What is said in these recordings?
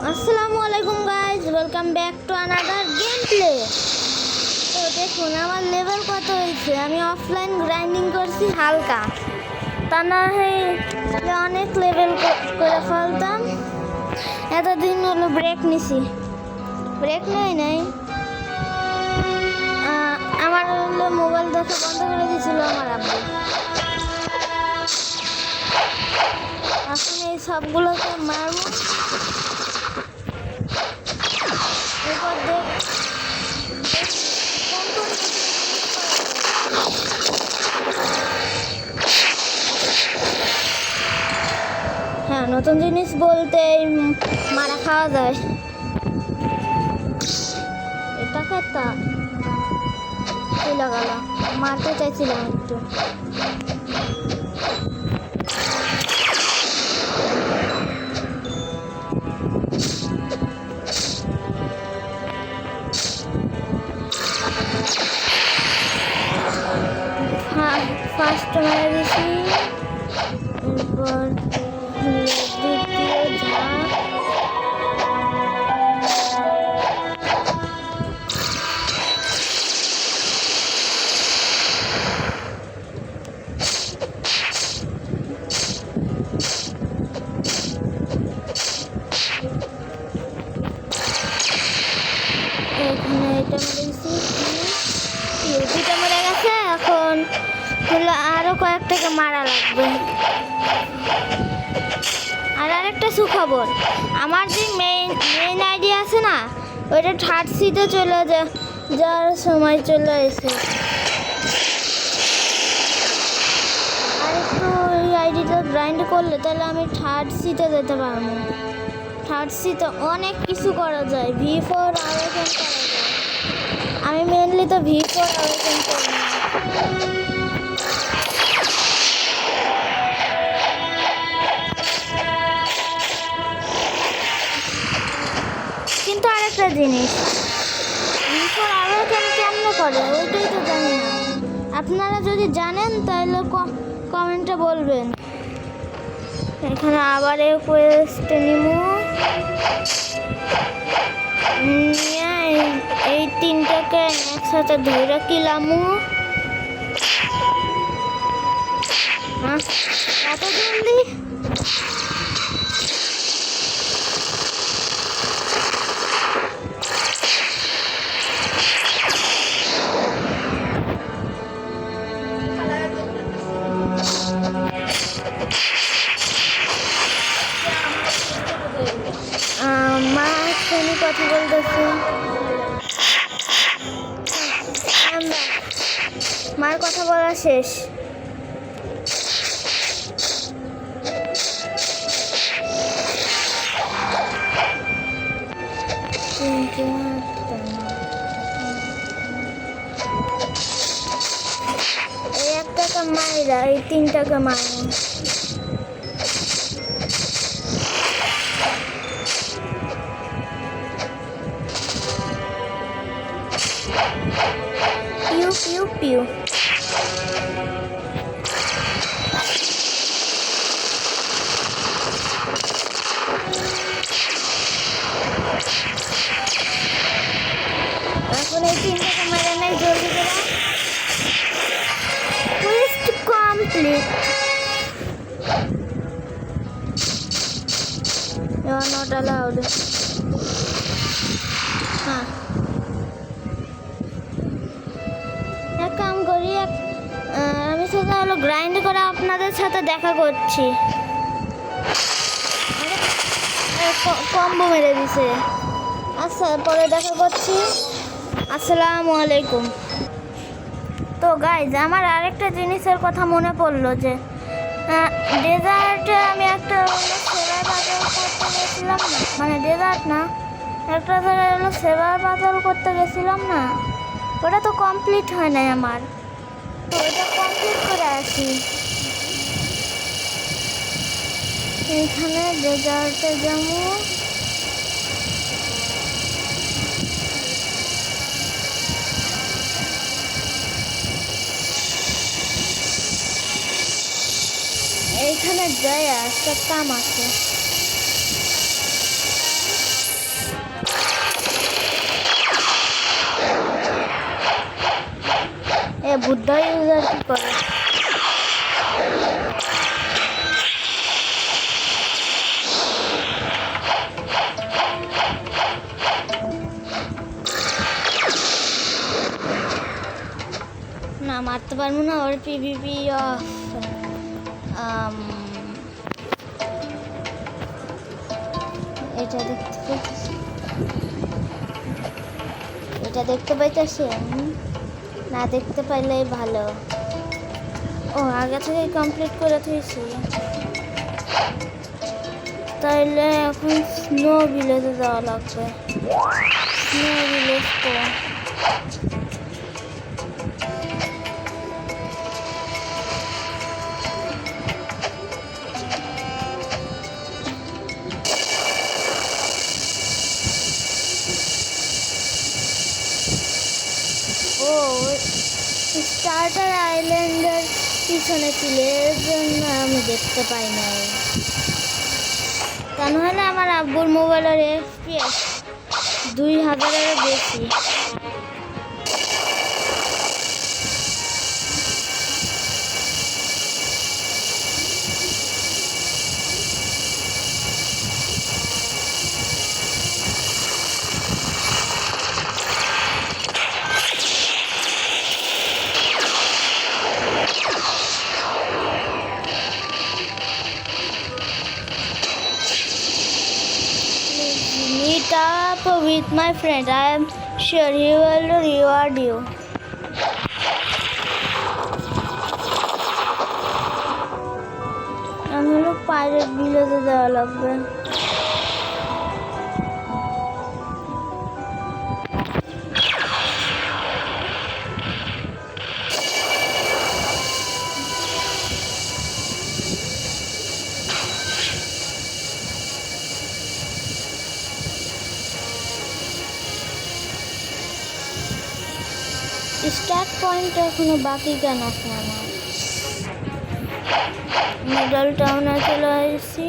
আসসালামু আলাইকুম guys, welcome back to another game play. তো দেখুন আমার লেভেল কত হয়েছে। আমি অফলাইন গ্রাইন্ডিং করছি হালকা, তা না হয় অনেক লেভেল করে ফেলতাম। এতদিন হলো ব্রেক নিছি, ব্রেক নাই আমার হলো মোবাইল দেখা বন্ধ করে দিয়েছিল আমার আব্বু। এখন এই সবগুলোকে মারবো। এরপর হ্যাঁ, নতুন জিনিস বলতে মারা খাওয়া যায়। এটাকে তা লাগাল মারতে চাইছিলাম একটু। হ্যাঁ, ফার্স্ট মেরে দিছি, এরপর দ্বিতীয় ঝাঁক। এখানে এটা মেরেছি, দুটা মরে গেছে। এখন হলো আরো কয়েকটাকে মারা লাগবে। আর আরেকটা সুখবর, আমার যে মেইন আইডি আছে না, ওইটা থার্ড সিতে চলে যাওয়ার সময় চলে এসে। আর একটু ওই আইডিটা গ্রাইন্ড করলে তাহলে আমি থার্ড সিতে যেতে পারবো। থার্ড সিতে অনেক কিছু করা যায়, V4 আবেদন করা যায়। আমি মেনলি তো V4 আবেদন করি না। কিন্তু আরেকটা জিনিস, V4 আবেদন কেমন করে ওইটাই তো জানি না। আপনারা যদি জানেন তাহলে কমেন্টে বলবেন। এখানে আবার কোয়েস্ট নিমু, এই তিনটাকে একসাথে ধরে কিলামু। এত জলদি মা শ্রেণী কথা বলতেছে। মার কথা বলা শেষ। এই একটাকে মাইরা এই তিনটাকে মারো। পিউ পিউ পিউ। এখন এই তিনটাকে মেরে নেই জলদি করে। Quest complete. You are not allowed. হ্যাঁ, এক কাম করি, আমি শুধু হলো গ্রাইন্ড করে আপনাদের সাথে দেখা করছি। কম্বো মেরে দিছে। আচ্ছা, পরে দেখা করছি। আসসালামু আলাইকুম। তো গাইজ, আমার আরেকটা জিনিসের কথা মনে পড়লো যে ডেজার্টে আমি একটা সেবার বাজার করতে গেছিলাম না, মানে ডেজার্ট না, একটা জায়গায় হলো সেবার বাজার করতে গেছিলাম না, ওটা তো কমপ্লিট হয় নাই আমার। তো ওটা কমপ্লিট করে আসি। এইখানে ডেজার্টে যাবো। এইখানে যাই, একটা কাম আছে। বুদ্ধা ইউজার কি করে? না মারতে পারবো না, ওর পিভিপি অফ। এটা দেখতে পাইতেছি, এটা দেখতে পাইতেছি না, দেখতে পাইলেই ভালো। ও আগে থেকে কমপ্লিট করে দিয়েছি, তাইলে এখন স্নো ভিলেজে যাওয়া লাগবে। স্নো ভিলেজ তো স্টার্টার আইল্যান্ডের পিছনে ছিল, এর জন্য আমি দেখতে পাই নাই। তা নাহলে আমার আব্বুর মোবাইলের FPS 2000-এর বেশি। Meet up with my friend. I am sure he will reward you. আমি হলো পাইরেট ভিলেজে যাওয়া লাগবে। স্টার্ট পয়েন্ট এখনো বাকি কেন আছে আমার? মিডল টাউনে চলে আসছি,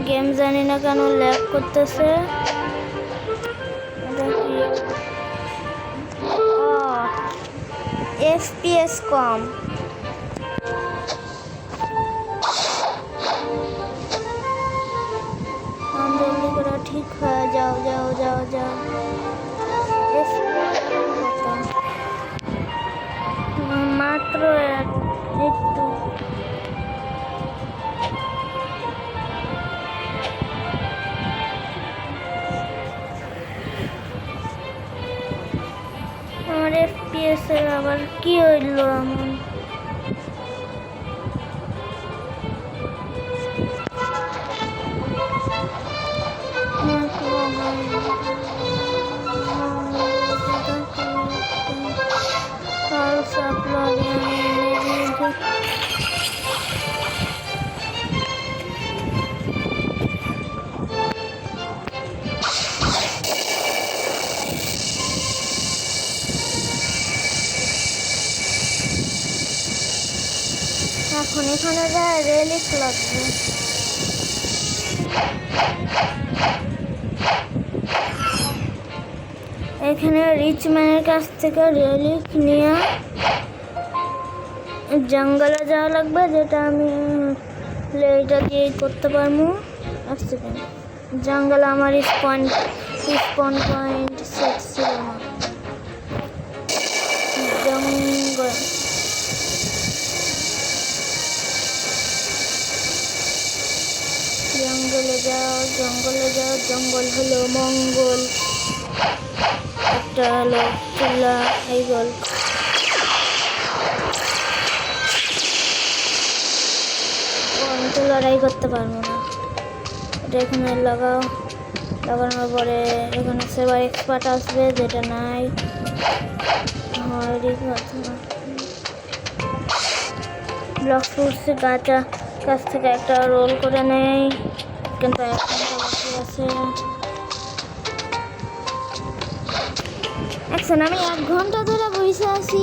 গেম জানি না কেন ল্যাগ করতেছে। FPS কম। জলদি করে ঠিক হয়ে যাও, যাও যাও যাও। মাত্র একটু। আমার FPS এর আবার কি হইল এমন? এখন এখানে যায় রেলিক লাগবে। এখানে রিচ ম্যানের কাছ থেকে রেলিক নিয়ে জঙ্গলে যাওয়া লাগবে, যেটা আমি এটা দিয়েই করতে পারবো। এক সেকেন্ড, জঙ্গলে আমার স্পন পয়েন্ট সেট ছিল না। জঙ্গল জঙ্গলে যাও, জঙ্গলে যাও, জঙ্গল হলো মঙ্গল। একটা হলো চুলা, এই গল। আমি তো লড়াই করতে পারবো না। এটা এখানে লাগাও, লাগানোর পরে এখানে সেবার এক্সপার্ট আসবে, যেটা নাই। ব্লক ফ্রুটসে গাছ থেকে একটা রোল করে নেই, কিন্তু এখন বাকি আছে। এখন আমি 1 ঘন্টা ধরে বসে আছি,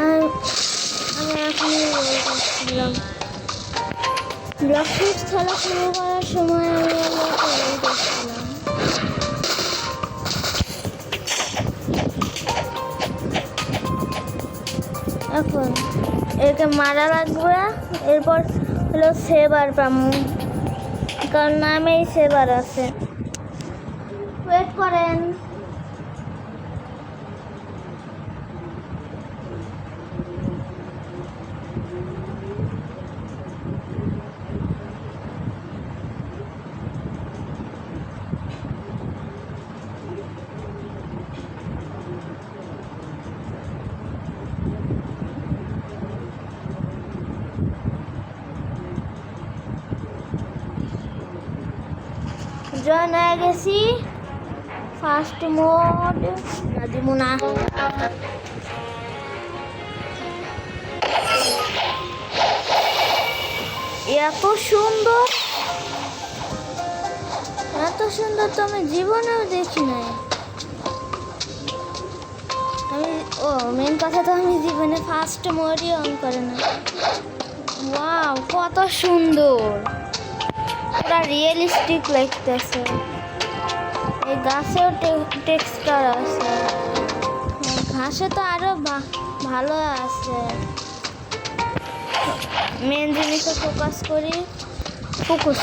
আর আমি এখনই রোল করছিলাম। ব্লক ফ্রুটস খেলা শুরু করার সময় আমি রোল করছিলাম। এখন একে মারা লাগবে, এরপর হলো সেবার পামু, কারণ নামেই সেবার আছে। ওয়েট করেন। জয়েন হয়ে গেছি। ফার্স্ট মোড না দিব না। এত সুন্দর, এত সুন্দর তো আমি জীবনেও দেখি নাই। আমি মেন কথা তো আমি জীবনে ফার্স্ট মোডই অন করে না। ওয়াও, কত সুন্দর, পুরা রিয়েলিস্টিক লাগতেছে। এই গাছেও টেক্সচার আছে, ঘাসে তো আরো ভালো আছে। মেন জিনিসে ফোকাস করি, ফোকাস।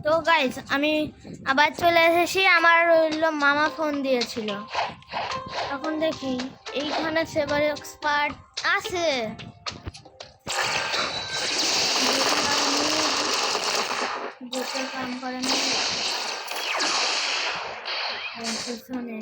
তো গাইজ আমি আবার চলে এসেছি। আমার হইলো মামা ফোন দিয়েছিল। এখন দেখি এইখানে সেবার এক্সপার্ট আছে। কাম করে না পিছনে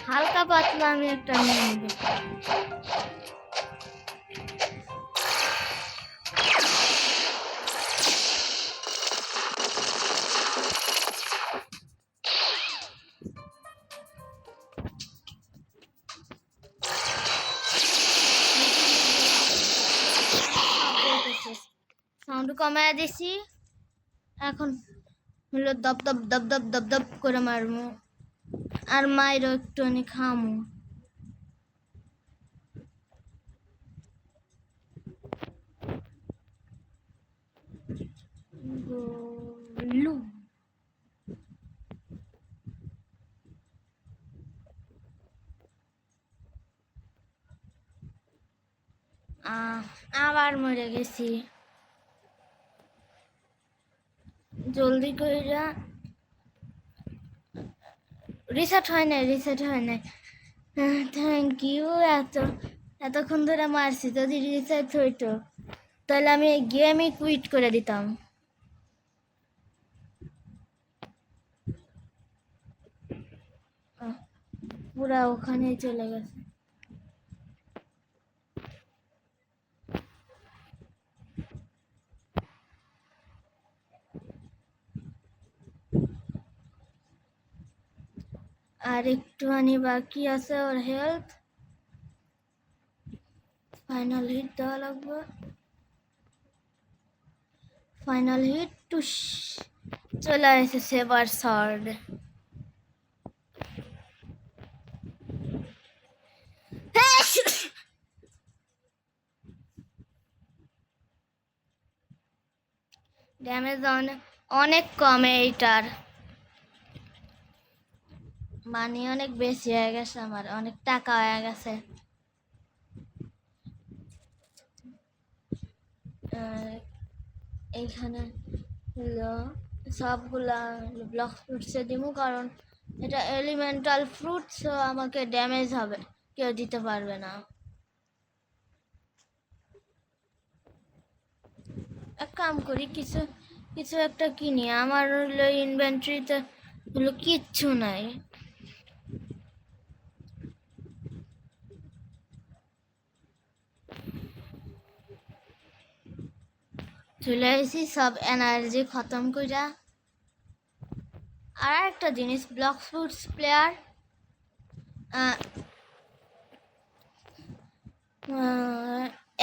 হালকা পাতলা আমি একটা নিয়ে নেব। সাউন্ড কমায় দিছি। এখন হলো দপ দপ দপ দপ দপ দপ করে মারমু, আর মায়েরও একটুখানি খামু। আবার মরে গেছি। জলদি কইরা রিসেট হয় নাই। Thank you. এতক্ষণ ধরে মারছি, যদি রিসেট হইতো তাহলে আমি গেমই কুইট করে দিতাম। পুরা ওখানেই চলে গেছে। আর একটুখানি বাকি আছে ওর হেলথ। ফাইনাল হিট দেওয়া লাগবে। ফাইনাল হিট টুস, চলে আসে সেবার শর্ট। ড্যামেজ অনেক কমে এইটার, মানি অনেক বেশি হয়ে গেছে, আমার অনেক টাকা হয়ে গেছে। এইখানে হলো সবগুলা ব্লক ফ্রুটসে দিমু, কারণ এটা এলিমেন্টাল ফ্রুট, সো আমাকে ড্যামেজ হবে, কেউ দিতে পারবে না। এক কাম করি, কিছু একটা কিনি। আমার হলো ইনভেন্টরিতে হলো কিচ্ছু নাই। চলে এসেছি সব এনার্জি খতম কইরা। আর একটা জিনিস, block fruits player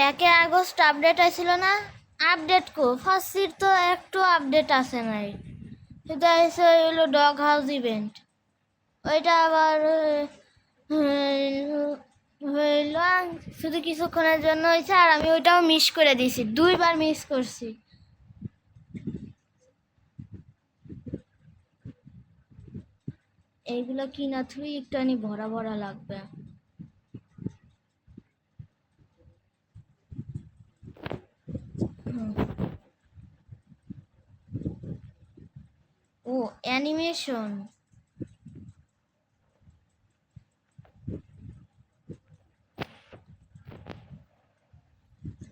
1 August update আসছিল না? আপডেট ফার্স্ট সিট তো একটু আপডেট আসে নাই, সেটা এসে হলো ডগ হাউস ইভেন্ট। ওইটা আবার হইল শুধু কিছুক্ষণের জন্য হয়েছে, আর আমি ওইটাও মিস করে দিয়েছি, 2বার মিস করছি। এইগুলো কি না থুই একটুখানি ভরা ভরা লাগবে। ও অ্যানিমেশন,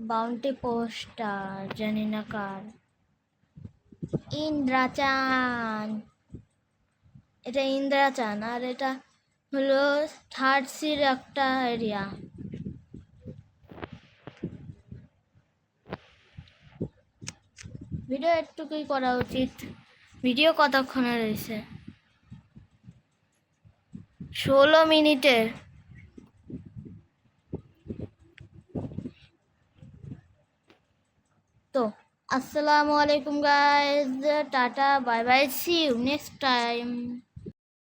বাউন্টি পোস্টার, জানি না কার। ইন্দ্রাচান, এটা ইন্দ্রাচান, আর এটা হলো 3rd C-র একটা এরিয়া। ভিডিও একটুকুই করা উচিত। ভিডিও কতক্ষণে রয়েছে? 16 মিনিটের। তো আসসালামু আলাইকুম guys, tata bye bye, see you next time.